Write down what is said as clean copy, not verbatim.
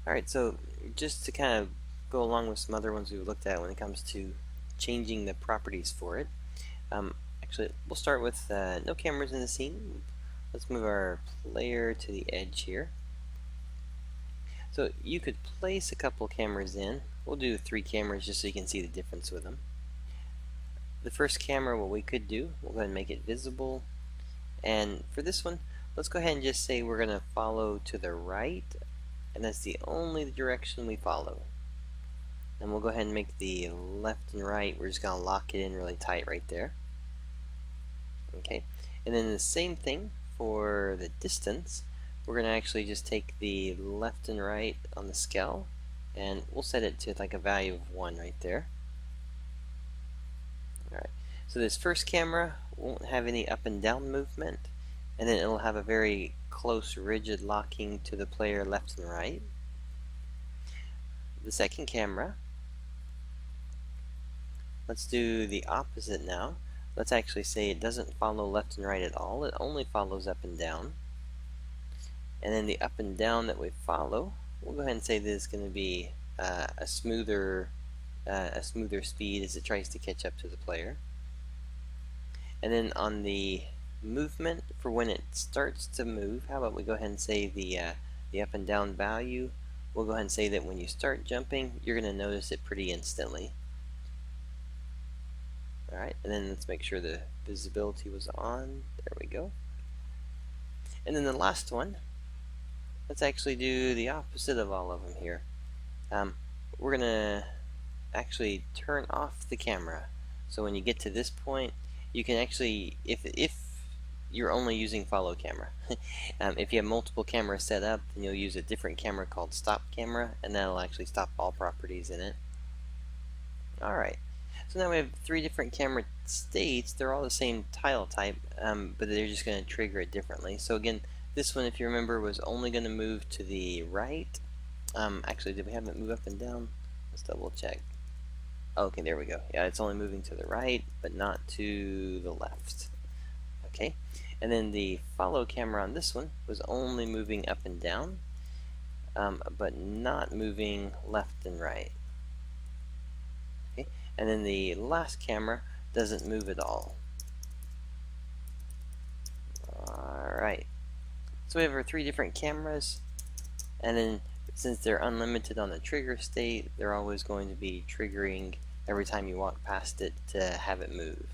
Alright, so just to kind of go along with some other ones we've looked at when it comes to changing the properties for it. Actually, we'll start with no cameras in the scene. Let's move our player to the edge here. So you could place a couple cameras in. We'll do 3 cameras just so you can see the difference with them. The first camera, what we could do, we'll go ahead and make it visible. And for this one, let's go ahead and just say we're going to follow to the right, and that's the only direction we follow. And we'll go ahead and make the left and right, we're just going to lock it in really tight right there. Okay, and then the same thing for the distance. We're going to actually just take the left and right on the scale, and we'll set it to like a value of 1 right there. Alright, so this first camera won't have any up and down movement, and then it'll have a very close rigid locking to the player left and right. The second camera, let's do the opposite now. Let's actually say it doesn't follow left and right at all, it only follows up and down. And then the up and down that we follow, we'll go ahead and say this is going to be a smoother speed as it tries to catch up to the player. And then on the movement, for when it starts to move, how about we go ahead and say the up and down value, we'll go ahead and say that when you start jumping, you're going to notice it pretty instantly. Alright, and then let's make sure the visibility was on. There we go. And then the last one, let's actually do the opposite of all of them here. We're going to actually turn off the camera. So when you get to this point, you can actually, if you're only using follow camera, if you have multiple cameras set up, then you'll use a different camera called stop camera, and that'll actually stop all properties in it. Alright, so now we have 3 different camera states. They're all the same tile type, but they're just going to trigger it differently. So again, this one, if you remember, was only going to move to the right. Actually, did we have it move up and down? Let's double check. Okay, there we go. Yeah, it's only moving to the right, but not to the left. Okay, and then the follow camera on this one was only moving up and down, but not moving left and right. Okay, and then the last camera doesn't move at all. Alright, so we have our 3 different cameras, and then since they're unlimited on the trigger state, they're always going to be triggering every time you walk past it to have it move.